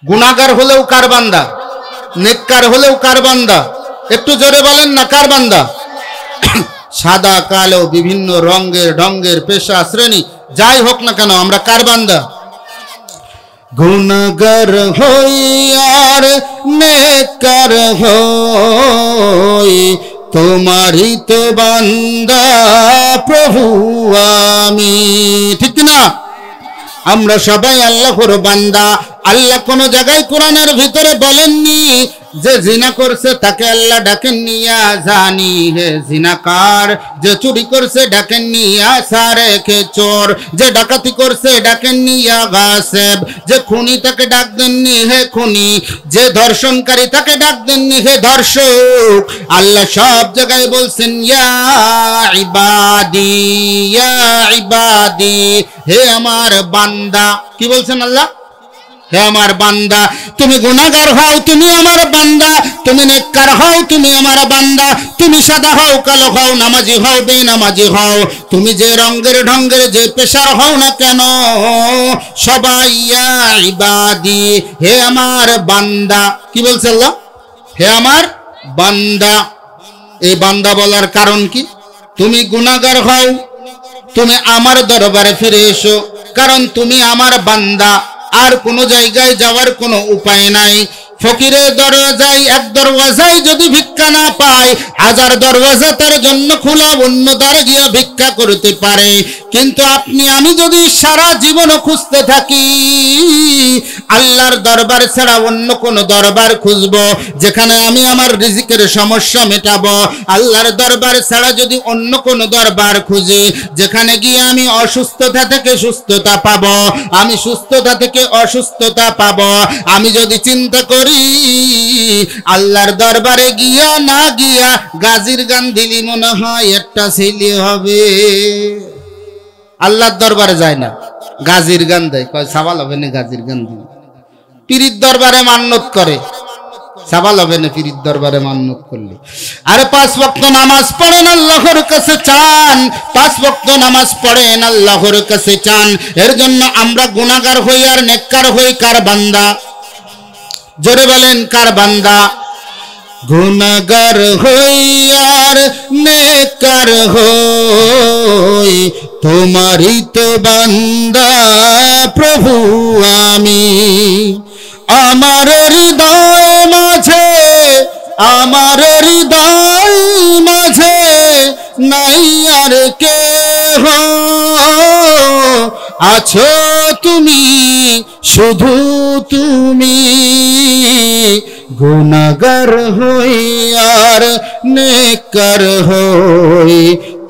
গুনাহগার হলেও কার বান্দা? নেককার হলেও কার বান্দা? একটু জোরে বলেন না, কার বান্দা? সাদা কালো বিভিন্ন রঙের ঢঙ্গের পেশা শ্রেণী যাই হোক না কেন, আমরা কার বান্দা? গুনাহগার হই আর নেককার হই, তোমারই তো বান্দা প্রভু আমি। ঠিক না? আমরা সবাই আল্লাহর বান্দা। আল্লাহ কোন জায়গায় কোরআনের ভিতরে বলেননি যে জিনা করছে তাকে আল্লাহ ডাকেননি ইয়া জানি হে জিনাকার, যে চুরি করছে ডাকেননি ইয়া সারেকে চোর, যে ডাকাতি করছে ডাকেননি ইয়া গাসেব, যে খুনি তাকে ডাক দেননি হে খুনি, যে ধর্ষণকারী তাকে ডাক দেননি হে ধর্ষক। আল্লাহ সব জায়গায় বলছেন ইয়া ইবাদি, ইয়া ইবাদি, হে আমার বান্দা। কি বলছেন আল্লাহ? হে আমার বান্দা, তুমি গুনাহগার হও তুমি আমার বান্দা, তুমি নেককার হও তুমি আমার বান্দা, তুমি সাদা হও কালো হও নামাজি হও বেনামাজি হও, তুমি যে রঙের ঢঙ্গের যে পেশার হও না কেন, সবাই ইয়া ইবাদি, হে আমার বান্দা। কি বলছে আল্লাহ? হে আমার বান্দা। এই বান্দা বলার কারণ কি? তুমি গুনাহগার হও, তুমি আমার দরবারে ফিরে এসো, কারণ তুমি আমার বান্দা। আর কোনো জায়গায় যাওয়ার কোনো উপায় নাই। ফকিরের দরজায় এক দরওয়াজায় যদি ভিক্ষা না পায়, হাজার দরওয়াজা তার জন্য খোলা, অন্য দ্বারে গিয়ে ভিক্ষা করতে পারে। কিন্তু আপনি আমি যদি সারা জীবন খুঁজতে থাকি আল্লাহর দরবার ছাড়া অন্য কোন দরবার খুঁজব যেখানে আমি আমার রিজিকের সমস্যা মেটাবো, আল্লাহর দরবার ছাড়া যদি অন্য কোন দরবার খুঁজি যেখানে গিয়ে আমি অসুস্থতা থেকে সুস্থতা পাবো, আমি সুস্থতা থেকে অসুস্থতা পাবো, আমি যদি চিন্তা করি আল্লাহর দরবারে গিয়া না গিয়া গাজীর গান দিলি মনে হয় একটা ছেলে হবে। আল্লাহর দরবারে যায় না, গাজীর গান দেয়, কয় সাবাল হবে না গাজীর গান দিন। পীরির দরবারে মান্নত করে, সাবাল হবে না পীরির দরবারে মান্নত করলে। আরে 5 ওয়াক্ত নামাজ পড়েন আল্লাহর কাছে চান, 5 ওয়াক্ত নামাজ পড়েন আল্লাহর কাছে চান। এর জন্য আমরা গুনাহগার হই আর নেককার হই কার বান্দা? জোরে বলেন কার বান্দা? গুনাহগার হই আর নেককার হই, তোমারই তো বান্দা প্রভু আমি। আমার হৃদয় মাঝে, আমার হৃদয় মাঝে নাই আর কেহ, আছো তুমি শুধু তুমি। গুনাহগার হই আর নেককার হই,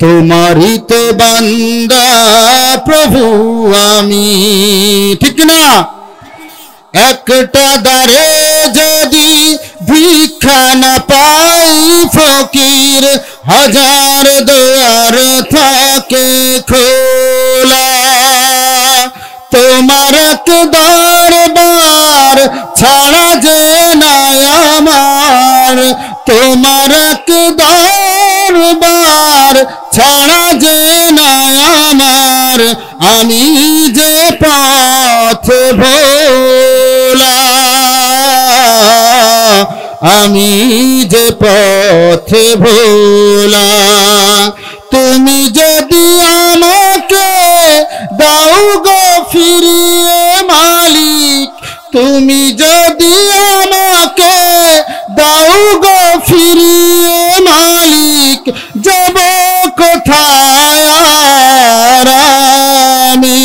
তোমারই তো বান্দা প্রভু আমি। ঠিক না? একটা দ্বারে যদি ভিক্ষা না পাই ফকির, হাজার দুয়ার থাকে খোলা। তোমার এক দরবার ছাড়া যে নাই আমার, তোমার এক দরবার ছাড়া যে নাই আমার, আমি যে পথ ভোলা, আমি যে পথ ভোলা। তুমি যদি আমাকে দাও গো ফিরিয়ে মালিক, তুমি যদি আমাকে দাও গো ফিরিয়ে মালিক, যাব কোথায় আর আমি?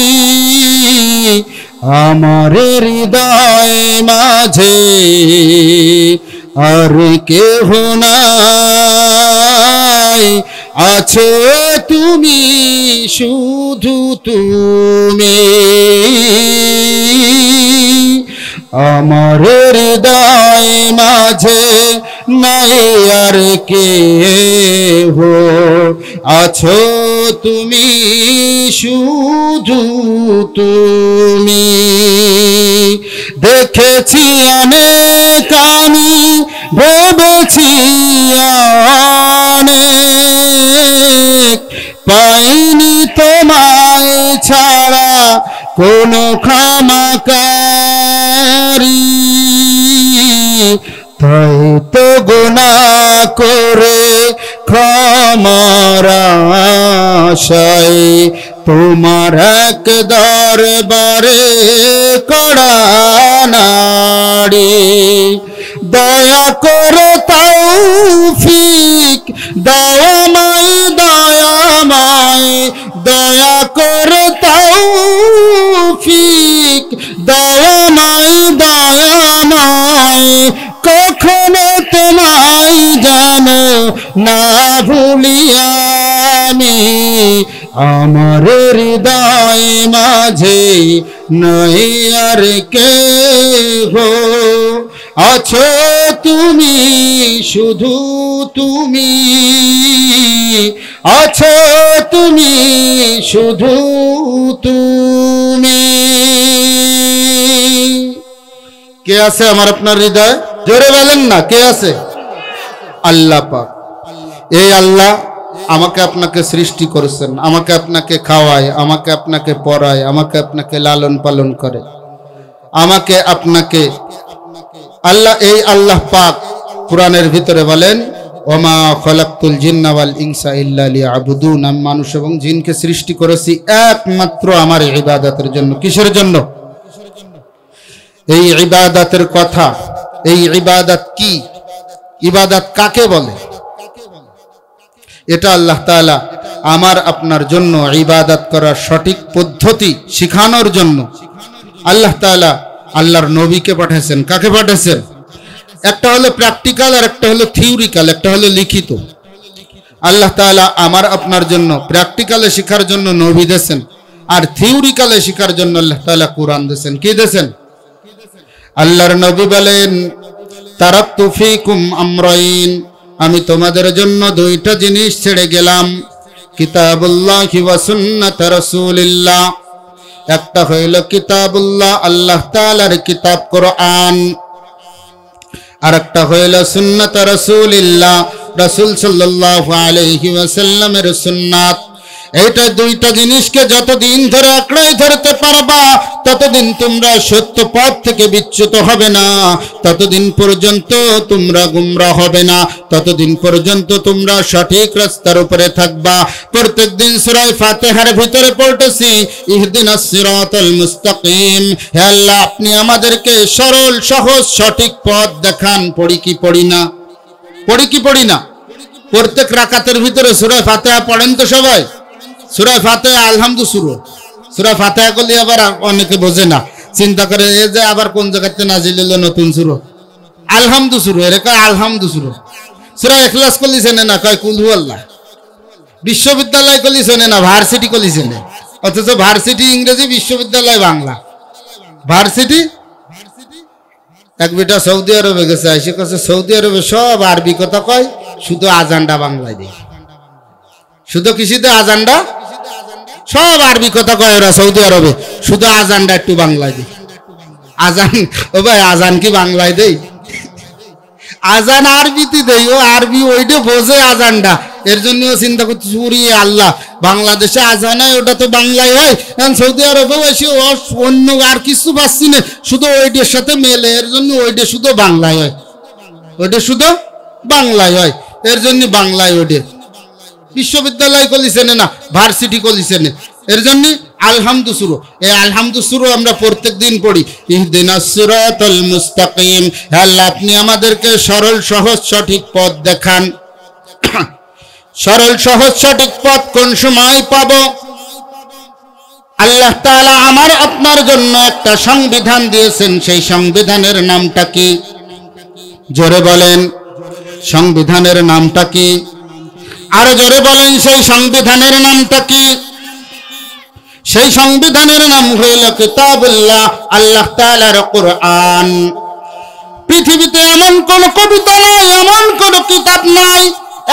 আমার হৃদয় মাঝে আর কেহ নাই, আছো তুমি শুধু তুমি। আমার হৃদয় মাঝে নাই আর কেহ, আছো তুমি শুধু তুমি। দেখেছি অনেক আমি, ভেবেছি অনেক, পাইনি তোমায় ছাড়া কোনো ক্ষমা নারী, তাই তো গুনাহ করে ক্ষমার আশায় তোমার এক দরবারে কড়া নাড়ি। দয়া করে তৌফিক দাও আমায়, দয়াময়, দয়া করে তৌফিক দাও আমায়, দয়াময়, কখনো তোমায় যেন না ভুলি আমি। আমার হৃদয় মাঝে নাই আর কেহ, আছো তুমি, শুধু তুমি, আছো তুমি, শুধু তুমি। কে আছে আমার আপনার হৃদয়? জোরে বলেন না, কে আছে? আল্লাহ পাক। এই আল্লাহ আমাকে আপনাকে সৃষ্টি করেছেন, আমাকে আপনাকে খাওয়ায়, আমাকে আপনাকে পড়ায়, আমাকে আপনাকে লালন পালন করে, আমাকে আপনাকে। আল্লাহ, এই আল্লাহ পাক কোরআনের ভিতরে বলেন, ওমা খলাকতুল জিন্না ওয়াল ইনসা ইল্লা লিয়াবুদুন, আমি মানুষ এবং জিনকে সৃষ্টি করেছি একমাত্র আমার ইবাদতের জন্য। কিসের জন্য? এই ইবাদতের কথা, এই ইবাদত কি, ইবাদত কাকে বলে, এটা আল্লাহ তাআলা আমার আপনার জন্য ইবাদত করার সঠিক পদ্ধতি শিখানোর জন্য আল্লাহ তাআলা আল্লাহর নবীকে পাঠিয়েছেন। কাকে পাঠিয়েছেন? একটা হলো প্র্যাকটিক্যাল আর একটা হলো থিওরিক্যাল, একটা হলো লিখিত। আল্লাহ তাআলা আমার আপনার জন্য প্র্যাকটিক্যালে শেখার জন্য নবী দিয়েছেন, আর থিওরিক্যালে শেখার জন্য আল্লাহ তাআলা কোরআন দিয়েছেন। কি দিয়েছেন? আল্লাহর নবী বলেন, তারাকতু ফীকুম আমরাইন, আমি তোমাদের জন্য দুইটা জিনিস ছেড়ে গেলাম, কিতাবুল্লাহি ওয়া সুন্নাত রাসূলিল্লাহ। একটা হইল কিতাবুল্লাহ, আল্লাহ তাআলার কিতাব কোরআন, আর একটা হইল সুন্নাত রাসূলিল্লাহ, রাসূল সাল্লাল্লাহু আলাইহি ওয়াসাল্লামের সুন্নাত। এইটা দুইটা জিনিসকে যতদিন ধরে আঁকড়ে ধরতে পারবা, ততদিন তোমরা সত্য পথ থেকে বিচ্যুত হবে না, ততদিন পর্যন্ত তোমরা গুমরা হবে না, ততদিন পর্যন্ত তোমরা সঠিক রাস্তার উপরে থাকবা। প্রত্যেকদিন সূরা ফাতিহার ভিতরে পড়তেছি, ইহদিনাস সিরাতাল মুস্তাকিম, হে আল্লাহ আপনি আমাদেরকে সরল সহজ সঠিক পথ দেখান। পড়ি কি পড়ি না? পড়ি কি পড়ি না? প্রত্যেক রাকাতের ভিতরে সূরা ফাতিহা পড়েন তো সবাই? সূরা ফাতিহা আলহামদু শুরু। সূরা ফাতিহা করলে আবার অনেকে বোঝে না, চিন্তা করে এই যে আবার কোন জায়গাতে নাজিল হলো নতুন শুরু, আলহামদু শুরু, এর কয় আলহামদু শুরু। সূরা ইখলাস করলি চেনে না, কয় কুল হু আল্লাহ। বিশ্ববিদ্যালয় করলি চেনে না, ভার্সিটি করলি চেনে, অথচ ভার্সিটি ইংরেজি, বিশ্ববিদ্যালয় বাংলা। ভার্সিটি এক বেটা সৌদি আরবে গেছে, এসে কাছে সৌদি আরবে সব আরবি কথা কয়, শুধু আজানটা বাংলায় দেয়। শুধু কৃষিতে আজানটা, সব আরবি কথা কয় ওরা সৌদি আরবে, শুধু আজানটা একটু বাংলায় দেয়। আজান, ও ভাই আজান কি বাংলায় দেই? আজান আরবিতে দেই, ও আরবি ওইটা বোঝে আজানটা, এর জন্য চিন্তা করতে চুরি আল্লাহ বাংলাদেশে আজান হয় ওটা তো বাংলায় হয়, সৌদি আরবেও এসে অন্য আর কিছু পাচ্ছি না, শুধু ওইটার সাথে মেলে, এর জন্য ওইটা শুধু বাংলায় হয়, ওইটা শুধু বাংলায় হয়, এর জন্য বাংলায় ওইটা। বিশ্ববিদ্যালয় কলিছেন না, ভার্সিটি কলিছেন, এর জন্য আলহামদু শুরু। এই আলহামদু শুরু আমরা প্রত্যেক দিন পড়ি, ইহদিনাস সিরাতাল মুস্তাকিম, হে আল্লাহ আপনি আমাদেরকে সরল সহজ সঠিক পথ দেখান। সরল সহজ সঠিক পথ কোন সময় পাব? আল্লাহ তাআলা আমার আপনার জন্য একটা সংবিধান দিয়েছেন, সেই সংবিধানের নামটা কি? জোরে বলেন, সংবিধানের নামটা কি? আরো জোরে বলেন, সেই সংবিধানের নামটা কি? সেই সংবিধানের নাম হইল কিতাবুল্লাহ, আল্লাহ তাআলার কোরআন। পৃথিবীতে এমন কোন কবিতা নাই, এমন কোন কিতাব নাই,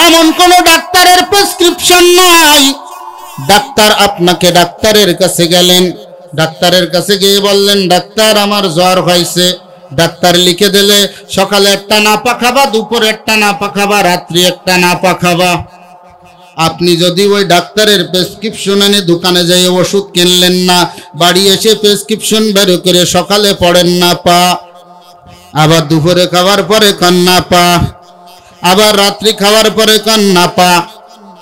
এমন কোন ডাক্তারের প্রেসক্রিপশন নাই। ডাক্তার আপনাকে, ডাক্তারের কাছে গেলেন, ডাক্তারের কাছে গিয়ে বললেন ডাক্তার আমার জ্বর হয়েছে, ডাক্তার লিখে দিলে সকালে একটা নাপা খাবা, দুপুরে একটা নাপা খাবা, রাত্রি একটা নাপা খাবা। আপনি যদি ওই ডাক্তারের প্রেসক্রিপশন এনে দোকানে যাই ওষুধ কিনলেন না, বাড়ি এসে প্রেসক্রিপশন বের করে সকালে পড়েন না পা, আবার দুপুরে খাওয়ার পরে কান না পা, আবার রাত্রি খাওয়ার পরে কান না পা,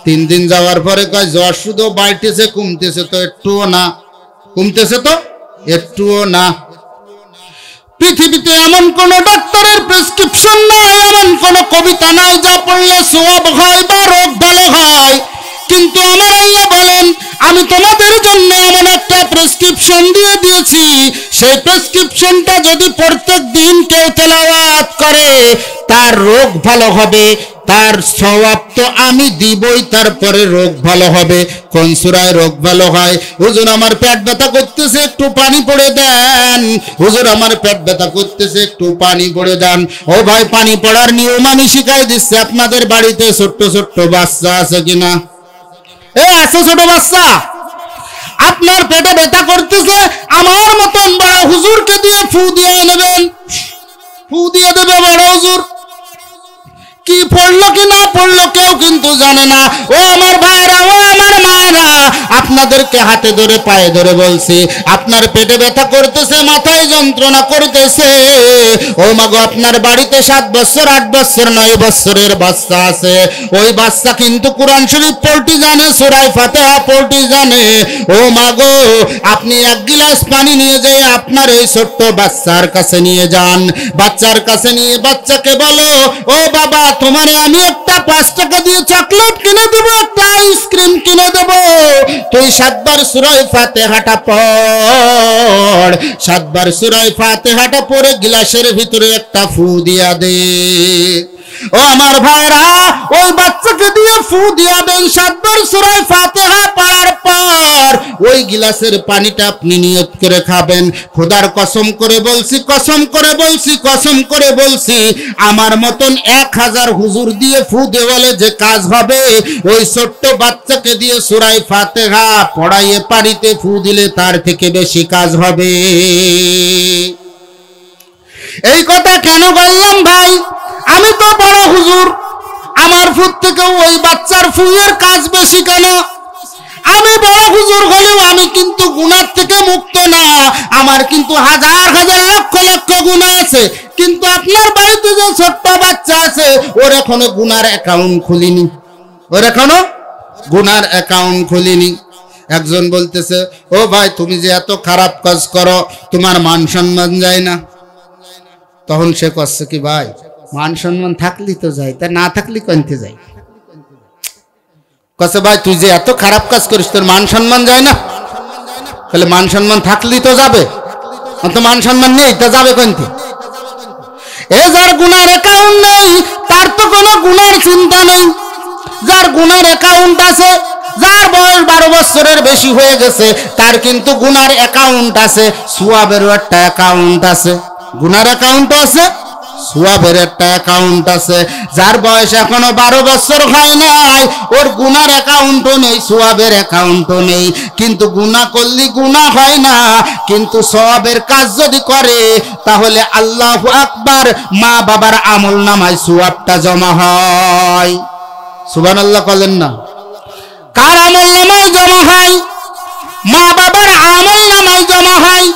3 দিন যাওয়ার পরে কয় জ্বর শুধু বাড়তেছে কমতেছে তো একটুও না, কমতেছে তো একটুও না। পৃথিবীতে এমন কোন ডাক্তারের প্রেসক্রিপশন নাই, এমন কোন কবিতা নাই যা পড়লে সওয়াব হয় বা রোগ ভালো হয়। কিন্তু আমার আল্লাহ বলেন আমি তোমাদের জন্য এমন একটা প্রেসক্রিপশন দিয়ে দিয়েছি, সেই প্রেসক্রিপশনটা যদি প্রত্যেক দিন কেউ তেলাওয়াত করে তার রোগ ভালো হবে, তার সওয়াব তো আমি দিবই, তারপরে রোগ ভালো হবে। কোন সূরায় রোগ ভালো হয়? হুজুর আমার পেট ব্যথা করতেছে একটু পানি পড়ে দেন, হুজুর আমার পেট ব্যথা করতেছে একটু পানি পড়ে দেন। ও ভাই, পানি পড়ার নিয়ম আমি শিখাই দিচ্ছি। আপনাদের বাড়িতে ছোট্ট ছোট্ট বাচ্চা আছে কিনা? আছে ছোট বাচ্চা? আপনার পেটে ব্যথা করতেছে, আমার মতন বড় হুজুরকে দিয়ে ফু দিয়ে নেবেন, ফু দিয়ে দেবে বড় হুজুর। কি পড়লো কি না পড়লো কেউ কিন্তু জানে না। ও আমার ভাইরা, ও আমার মায়েরা, আপনাদেরকে হাতে ধরে পায়ে ধরে বলছি, আপনার পেটে ব্যথা করতেছে, মাথায় যন্ত্রণা করতেছে, ও মাগো আপনার বাড়িতে 7 বছর 8 বছর 9 বছরের বাচ্চা আছে, ওই বাচ্চা কিন্তু কোরআন শরীফ পড়তে জানে, সূরা ফাতিহা পড়তে জানে। ও মাগো, আপনি 1 গিলাস পানি নিয়ে যেয়ে আপনার এই ছোট্ট বাচ্চার কাছে নিয়ে যান, বাচ্চার কাছে নিয়ে বাচ্চাকে বলো, ও বাবা তোমারে আমি একটা 5 টাকা দিয়ে চকলেট কিনে দেব, একটা আইসক্রিম কিনে দেব, তুই 7 বার সূরা ফাতিহাটা পড়, 7 বার সূরা ফাতিহাটা পড়ে গ্লাসের ভিতরে একটা ফু দিয়া দে। ও আমার ভাইরা, ওই বাচ্চাকে দিয়ে ফু দিয়া দেন। 7 বার সূরা ফাতিহা পড়ার পর ওই গিলাসের পানিটা আপনি নিয়ত করে খাবেন। খোদার কসম করে বলছি, কসম করে বলছি, কসম করে বলছি, আমার মতন 1000 হুজুর দিয়ে ফু দেওয়ালে যে কাজ হবে, ওই ছোট্ট বাচ্চাকে দিয়ে সূরা ফাতিহা পড়াইয়ে পানিতে ফু দিলে তার থেকে বেশি কাজ হবে। এই কথা কেন বললাম ভাই? আমি তো বড় হুজুর, আমার ফুট থেকে ওই বাচ্চার ফুয়ের কাজ বেশি কেন? আমি বড় হুজুর হলেও আমি কিন্তু গুনাহ থেকে মুক্ত না, আমার কিন্তু হাজার হাজার লক্ষ লক্ষ গুনাহ আছে। কিন্তু আপনার বাড়িতে যে ছোট্ট বাচ্চা আছে, ওর এখনো গুনার অ্যাকাউন্ট খুলিনি, ওর এখনো গুনার অ্যাকাউন্ট খুলিনি। একজন বলতেছে, ও ভাই তুমি যে এত খারাপ কাজ করো, তোমার মান সম্মান যায় না? তখন সে করছে কি, ভাই মান সম্মান থাকলি তো যায়, তা না থাকলি কইতে যায়। কসে ভাই তুই যে এত খারাপ কাজ করিস, তোর মান সম্মান যায় না? তাহলে মান সম্মান থাকলি তো যাবে, তো মান সম্মান নেই তা যাবে কইতে? এ যার গুনার অ্যাকাউন্ট নেই তার তো কোনো গুনার চিন্তা নেই। যার গুনার অ্যাকাউন্ট আছে, যার বয়স 12 বছরের বেশি হয়ে গেছে, তার কিন্তু গুনার অ্যাকাউন্ট আছে, সওয়াবেরও একটা অ্যাকাউন্ট আছে। গুনার অ্যাকাউন্ট আছে, সওয়াবের একটা অ্যাকাউন্ট আছে। যার বয়স এখনো 12 বছর হয় নাই, ওর গুনার অ্যাকাউন্টও নেই, সওয়াবের অ্যাকাউন্টও নেই। কিন্তু গুনাহ করলে গুনাহ হয় না, কিন্তু সওয়াবের কাজ যদি করে তাহলে আল্লাহু আকবার, মা বাবার আমল নামায় সওয়াবটা জমা হয়। সুবহানাল্লাহ বলেন না? কার আমল নামায় জমা হয়? মা বাবার আমল নামায় জমা হয়।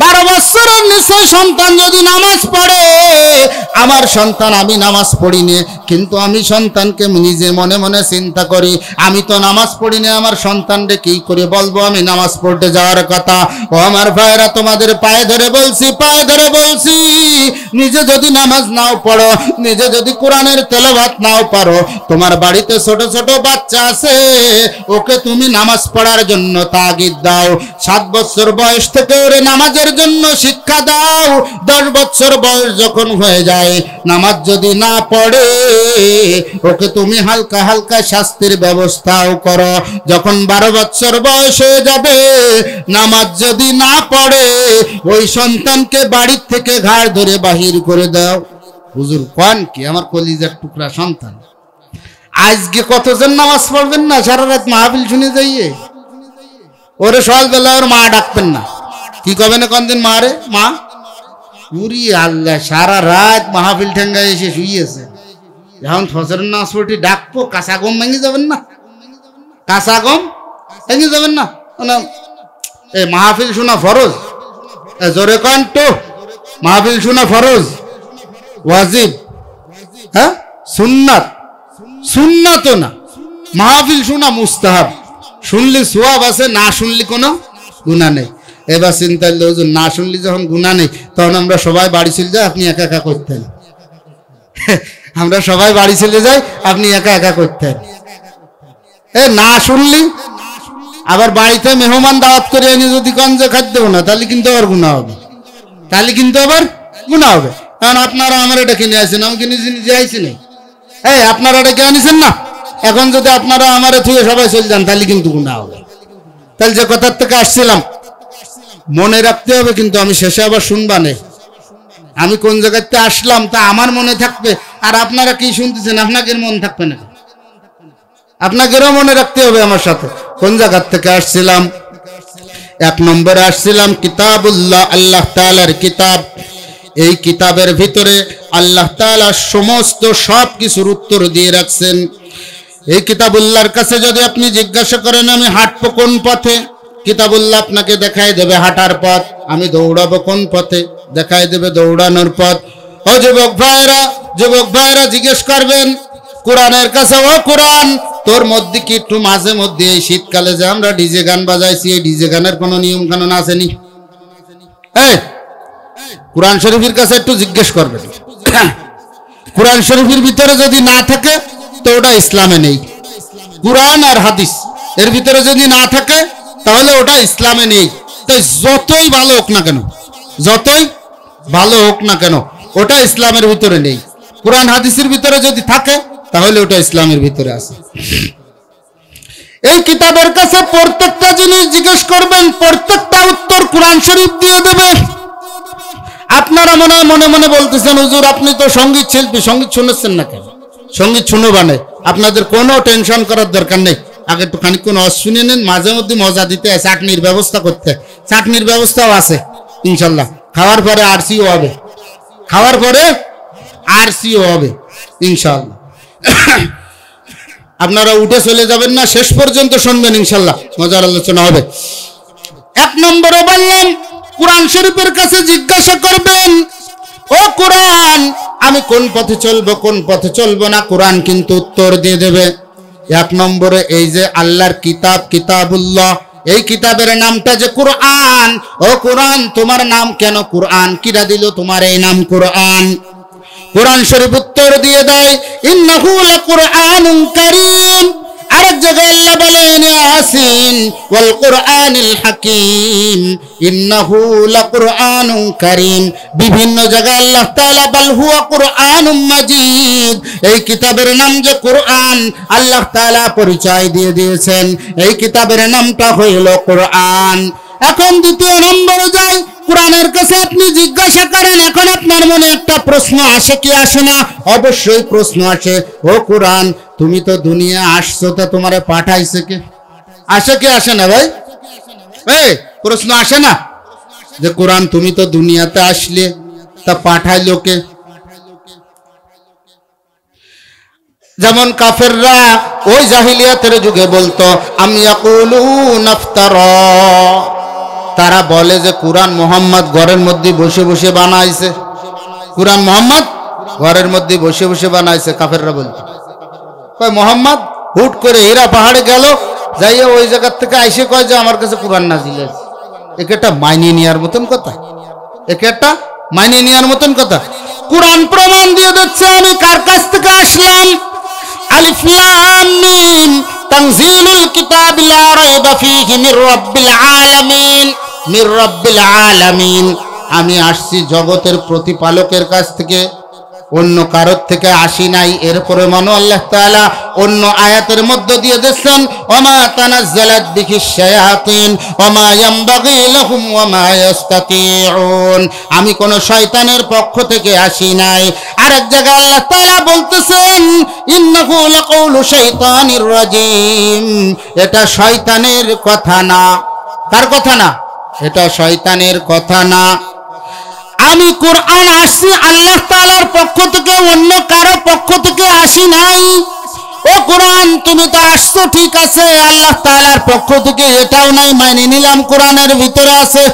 12 বছরের নিচে সন্তান যদি নামাজ পড়ে, আমার সন্তান, আমি নামাজ পড়িনি কিন্তু আমি সন্তানকে নিজে মনে মনে চিন্তা করি, আমি তো নামাজ পড়িনি, আমার সন্তানকে কি করে বলবো আমি নামাজ পড়তে যাওয়ার কথা? ও আমার ভাইরা, তোমাদের পায়ে ধরে বলছি, পায়ে ধরে বলছি, নিজে যদি নামাজ নাও পড়ো, নিজে যদি কোরআনের তেলাওয়াত নাও পারো, তোমার বাড়িতে ছোট ছোট বাচ্চা আছে, ওকে তুমি নামাজ পড়ার জন্য তাগিদ দাও। 7 বছর বয়স থেকে ওরে নামাজের জন্য শিক্ষা দাও। 10 বছর বয়স যখন হয়ে যায়, নামাজ যদি না পড়ে, ওকে তুমি হালকা হালকা শাস্তির ব্যবস্থাও করো। যখন 12 বছর বয়স হয়ে যাবে, নামাজ যদি না পড়ে, ওই সন্তানকে বাড়ির থেকে ঘাড় ধরে বাহির করে দাও। হুজুর কোন কি, আমার কলিজার টুকরা সন্তান, আজকে কতজন নামাজ পড়বেন না, সারা রাত মাহফিল শুনে যাইয়ে, ওরে সকালবেলা ওর মা ডাকবেন না, কি কবে না কোনদিন মা রে মা, উরি আল্লাহ, সারা রাত মাহফিল ঠেঙ্গায় এসে শুইয়েছে, এখন ফজরের নামাজ পড়তে ডাকবো, কাঁচা ঘুম ভেঙে যাবেন না? কাঁচা গম ভেঙে যাবেন না। এই মাহফিল শোনা ফরজ, জোরে কন তো, মাহফিল শোনা ফরজ ওয়াজিব, হ্যাঁ সুন্নাত, সুন্নাত না, মাহফিল শোনা মুস্তাহাব। শুনলি সোয়াব আছে, না শুনলি কোনো গুনাহ নেই। এবার চিন্তা করলে না শুনলি যখন গুনাহ নেই, তখন আমরা সবাই বাড়ি চলে যাই, আপনি একা একা করতেন। আমরা সবাই বাড়ি চলে যাই, আপনি একা একা করতেন। না শুনলি আবার বাড়িতে মেহমান দাওয়াত করে এনে যদি কন যে খাদ্য না, তাহলে কিন্তু আবার গুনাহ হবে, তাহলে কিন্তু আবার গুনাহ হবে। কারণ আপনারা আমার এটা কিনে আসেন, আমি কিনে নিজে আইসি নাই, আপনারা এটা কে আনিছেন না। এখন যদি আপনারা আমার থুয়ে সবাই চলে যান, তাহলে কিন্তু গুনাহ হবে। তাহলে যে কথার থেকে আসছিলাম মনে রাখতে হবে, কিন্তু আমি শেষে আবার শুনবা নেই আমি কোন জায়গাতে আসলাম তা আমার মনে থাকবে। আর আপনারা কি শুনতেছেন, আপনাদের মন থাকবে না, আপনাদেরও মনে রাখতে হবে আমার সাথে কোন জায়গার থেকে আসছিলাম। 1 নম্বরে আসছিলাম কিতাবুল্লাহ, আল্লাহ তাআলার কিতাব। এই কিতাবের ভিতরে আল্লাহ তাআলা সমস্ত সব কিছুর উত্তর দিয়ে রাখছেন। এই কিতাবুল্লাহর কাছে যদি আপনি জিজ্ঞাসা করেন আমি হাঁটবো কোন পথে, কিতাবুল্লাহ আপনাকে দেখাই দেবে হাঁটার পথ। আমি দৌড়াবো কোন পথে, দেখাই দেবে দৌড়ানোর পথ। ও যুবক ভাইরা জিজ্ঞেস করবেন কোরআনের কাছে, ও কোরআন তোর মধ্যে কি একটু মাঝে মধ্যে এই শীতকালে যে আমরা ডিজে গান বাজাইছি, এই ডিজে গানের কোনো নিয়ম কানুন আসেনি? কোরআন শরীফের কাছে একটু জিজ্ঞেস করবেন। কোরআন শরীফের ভিতরে যদি না থাকে তো ওটা ইসলামে নেই। কোরআন আর হাদিস এর ভিতরে যদি না থাকে তাহলে ওটা ইসলামে নেই। তো যতই ভালো হোক না কেন, যতই ভালো হোক না কেন, ওটা ইসলামের ভিতরে নেই। কোরআন হাদিসের ভিতরে যদি থাকে তাহলে ওটা ইসলামের ভিতরে আছে। এই কিতাবের কাছে প্রত্যেকটা জিনিস জিজ্ঞেস করবেন, প্রত্যেকটা উত্তর কোরআন শরীফ দিয়ে দেবে। আপনারা মনে মনে বলতেছেন হুজুর আপনি তো সঙ্গীত শিল্পী, সঙ্গীত শুনেছেন না কেন? সঙ্গীত শুনবা না, আপনাদের কোনো টেনশন করার দরকার নেই। আগে একটু খানিকক্ষণ শুনে নেন, মাঝে মধ্যে মজা দিতে চাটনির ব্যবস্থা করতে, চাটনির ব্যবস্থাও আছে ইনশাল্লাহ। খাওয়ার পরে আরসিও হবে, খাওয়ার পরে আরসিও হবে ইনশাল্লাহ। আপনারা উঠে চলে যাবেন না, শেষ পর্যন্ত শুনবেন ইনশাল্লাহ, মজার আলোচনা হবে। 1 নম্বরে বললাম কোরআন শরীফের কাছে জিজ্ঞাসা করবেন, ও কোরআন আমি কোন পথে চলবো কোন পথে চলবো না, কোরআন কিন্তু উত্তর দিয়ে দেবে। 1 নম্বরে এই যে আল্লাহর কিতাব, কিতাবুল্লাহ, এই কিতাবের নামটা যে কোরআন, ও কোরআন তোমার নাম কেন কোরআন? কিরা দিল তোমার এই নাম কোরআন? কোরআন শরীফ উত্তর দিয়ে দেয় ইন্নাহু লাকুরআনুন কারীম। আরেক জায়গায় আল্লাহ বলেন ইয়াসিন ওয়াল কুরআনিল হাকীম, ইন্নাহু লাকুরআনুন কারীম। বিভিন্ন জায়গায় আল্লাহ তাআলা বাল হুয়া কুরআনুম মাজিদ, এই কিতাবের নাম যে কোরআন আল্লাহ তাআলা পরিচয় দিয়ে দিয়েছেন, এই কিতাবের নামটা হইল কোরআন। এখন 2 নম্বরে যাই, কোরআনের কাছে আপনি জিজ্ঞাসা করেন, এখন আপনার মনে একটা প্রশ্ন আসে কি আসে না? অবশ্যই প্রশ্ন আসে, ও কোরআন তুমি তো দুনিয়া আসছো, তা তোমারে পাঠাইছে কে? আসে কি আসে না ভাই? প্রশ্ন আসে না যে কোরআন তুমি তো দুনিয়াতে আসলে, তা পাঠাইলো কে? যেমন কাফেররা ওই জাহিলিয়াতের যুগে বলতো আম ইয়াকুলুনা ইফতারা, তারা বলে যে কোরআন মোহাম্মদ ঘরের মধ্যে বসে বসে বানাইছে, কোরআন মোহাম্মদ ঘরের মধ্যে বসে বসে বানাইছে। কাফেররা বলতো কয় মোহাম্মদ হুট করে হীরা পাহাড়ে গেল, যাইয়া ওই জায়গার থেকে আইসে কয় যে আমার কাছে কোরআন নাজিল হয়েছে। একে একটা মাইনে নেওয়ার মতন কথা, একে একটা মাইনে নেওয়ার মতন কথা। কোরআন প্রমাণ দিয়ে দিচ্ছে আমি কার কাছ থেকে আসলাম। আলিফ লাম মিম তানজিলুল কিতাব লা রাইবা ফীহি মির রাব্বিল আলামিন, মির রাব্বিল আলামিন। আমি আসছি জগতের প্রতিপালকের কাছ থেকে, অন্য কারোর থেকে আসি নাই। এরপরে মানো আল্লাহ তাআলা অন্য আয়াতের মধ্য দিয়ে দিচ্ছেন ওমা তানাজ্জালাত বিহিশ শায়াতিন ওমা ইয়ামবাগি লাহুম ওমা ইস্তাতিউন, আমি কোন শয়তানের পক্ষ থেকে আসি নাই। আরেক জায়গায় আল্লাহ তাআলা বলতেছেন ইন্নাহু লাকাউলু শাইতানির রাজিম, এটা শয়তানের কথা না। কার কথা না? এটা শয়তানের কথা না। আমি কোরআন আসছি আল্লাহ তাআলার পক্ষ থেকে, অন্য কারো পক্ষ থেকে আসি নাই। ও কোরআন তুমি তো আসছো ঠিক আছে, আল্লাহ তাআলার পক্ষ থেকে এটাও নাই, মাইনে নিলাম কোরআনের ভিতরে আছে,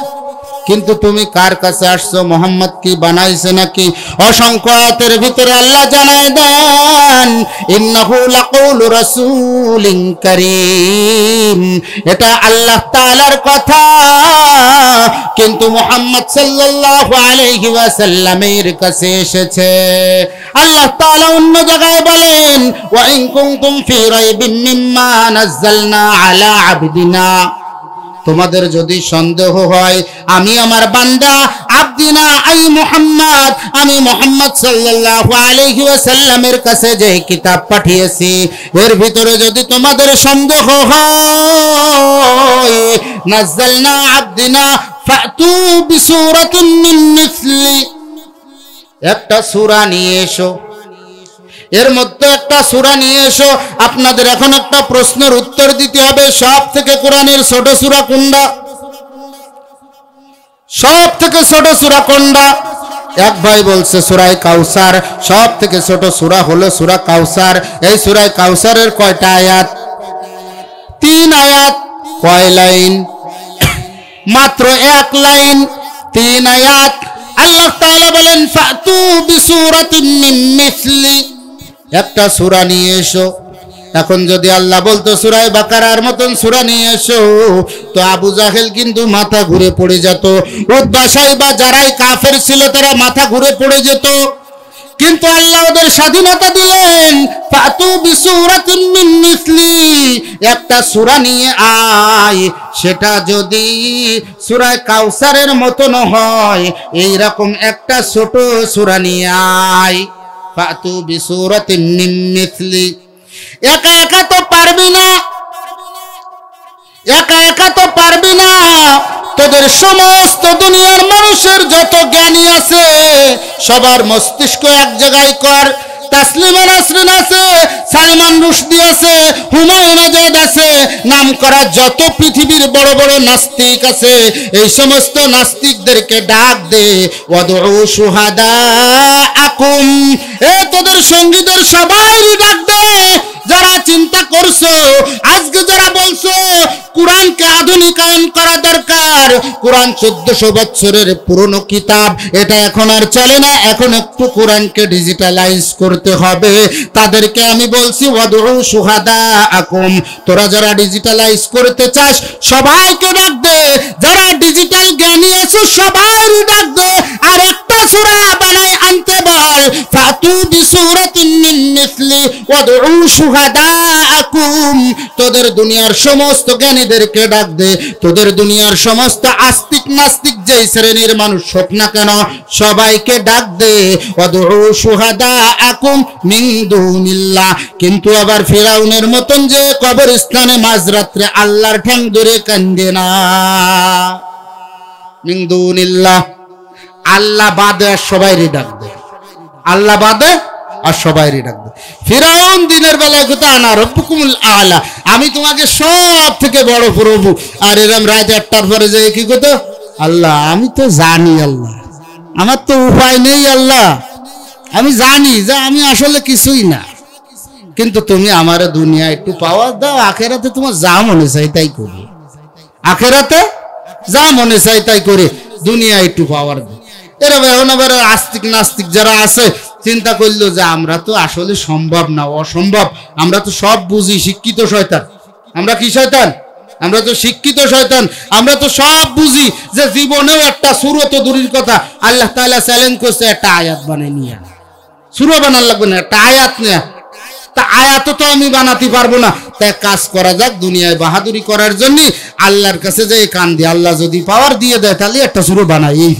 কিন্তু তুমি কার কাছে আসছো? মোহাম্মদ কি বানাইছে নাকি? অসংখ্য আয়াতের ভিতরে আল্লাহ জানায় দেন ইন্নাহু লাকাউলু রাসূলিন কারীম, এটা আল্লাহ তাআলার কথা, কিন্তু মুহাম্মদ সাল্লাল্লাহু আলাইহি ওয়াসাল্লামের কাছে এসেছে। আল্লাহ তাআলা অন্য জায়গায় বলেন ওয়া ইন কুনতুম ফি রাইবিন মিম্মা নাযালনা আলা আবদিনা, তোমাদের যদি সন্দেহ হয় আমি আমার বান্দা আব্দিনা আই মুহাম্মদ, আমি মুহাম্মদ সাল্লাল্লাহু আলাইহি ওয়াসাল্লামের কাছে যে কিতাব পাঠিয়েছি এর ভিতরে যদি তোমাদের সন্দেহ হয়, নাযালনা আব্দিনা ফাতু বিসূরাতিন মিন মিসলি, একটা সূরা নিয়ে এসো, এর মধ্যে একটা সূরা নিয়ে এসো। আপনাদের এখন একটা প্রশ্নের উত্তর দিতে হবে, সব থেকে কোরআনের ছোট সূরা কোনটা? সব থেকে ছোট সূরা কোনটা? এক ভাই বলছে সূরা কাউসার, সব থেকে ছোট সূরা হলো সূরা কাউসার। এই সূরা কাউসারের কয়টা আয়াত? 3 আয়াত। কয় লাইন? মাত্র 1 লাইন, 3 আয়াত। আল্লাহ তাআলা বলেন ফাতু বিসূরাতিন মিন মিসলি, একটা সূরা নিয়ে এসো। এখন যদি আল্লাহ বলতো সূরা বাকারার মতন সূরা নিয়ে এসো, তো আবু জাহেল কিন্তু মাথা ঘুরে পড়ে যেত, উতবা সাইবা যারাই কাফের ছিল তারা মাথা ঘুরে পড়ে যেত। কিন্তু আল্লাহ ওদের স্বাধীনতা দিলেন, ফাতু বিসূরাতিন মিন মিসলি, একটা সূরা নিয়ে আয়, সেটা যদি সূরা কাউসারের মতন হয় এইরকম একটা ছোট সূরা নিয়ে আয়। ফাতু বিসূরাতিন মিন মিসলি, একা একা তো পারবি না, একা একা তো পারবি না। তোদের সমস্ত দুনিয়ার মানুষের যত জ্ঞানী আছে সবার মস্তিষ্ক এক জায়গায় কর। তাসলিমা নাসরিন আছে, সালমান রুশদি আছে, হুমায়ুন আজাদ আছে, নাম করা যত পৃথিবীর বড় বড় নাস্তিক আছে, এই সমস্ত নাস্তিকদেরকে ডাক দে, ওয়াদউ শুহাদাআকুম, এ তোদের সঙ্গীদের সবাই ডাক দে। যারা চিন্তা করছো আজকে, যারা বলছো কোরআনকে আধুনিকায়ন করা দরকার, কোরআন 1400 বছরের পুরনো কিতাব, এটা এখন আর চলে না, এখন একটু কোরআনকে ডিজিটালাইজ করতে হবে, তাদেরকে আমি বলছি ওয়াদউ শুহাদাআকুম, তোরা যারা ডিজিটালাইজ করতে চাস সবাইকে ডাক দে, যারা ডিজিটাল জ্ঞানী আছো সবাই ডাক দে, আর একটা সূরা বানাই আনতে বল। ফাতু বিসূরাতিন মিন মিসলি ওয়াদউ শুহাদাআকুম, তোদের দুনিয়ার সমস্ত জ্ঞানীদেরকে ডাক দে, তোদের দুনিয়ার সমস্ত আস্তিক নাস্তিক যেই শ্রেণীর মানুষ হোক না কেন সবাইকে ডাক দে, ওয়াদউ শুহাদাআকুম মিন দুনিল্লাহ। কিন্তু আবার ফিরাউনের মতন যে কবরস্থানে মাঝরাত্রে আল্লাহর ঠ্যাং ধরে কান্দে না, মিন দুনিল্লাহ, আল্লাহ বাদে সবাইরে ডাক দে, আল্লাহ বাদে আর সবাইরে ডাক দে। ফিরাউন দিনের বেলায় কথা আনা রব্বুকুমুল আলা, আমি তোমাকে সব থেকে বড় প্রভু, আর এরকম রাত 1টার পরে যে কি কথা, আল্লাহ আমি তো জানি, আল্লাহ আমার তো উপায় নেই, আল্লাহ আমি জানি যে আমি আসলে কিছুই না, কিন্তু তুমি আমার দুনিয়া একটু পাওয়ার দাও, আখেরাতে তোমার যা মনে চাই তাই করি, আখেরাতে যা মনে চাই তাই করে দুনিয়া একটু পাওয়ার দাও। এরা এখন আবার আস্তিক নাস্তিক যারা আছে চিন্তা করলো যে আমরা তো আসলে সম্ভব না, অসম্ভব, আমরা তো সব বুঝি, শিক্ষিত শয়তান, আমরা কি শয়তান? আমরা তো শিক্ষিত শয়তান, আমরা তো সব বুঝি, যে জীবনেও একটা সূরা তো দূরের কথা, আল্লাহ তাআলা চ্যালেঞ্জ করছে একটা আয়াত বানাই নিয়ে, সূরা বানার লাগবে না, একটা আয়াত নিয়ে, তা আয়াত তো আমি বানাতে পারবো না, তাই কাজ করা যাক, দুনিয়ায় বাহাদুরি করার জন্য আল্লাহর কাছে যে কান দিয়ে, আল্লাহ যদি পাওয়ার দিয়ে দেয় তাহলে একটা সূরা বানাই, এই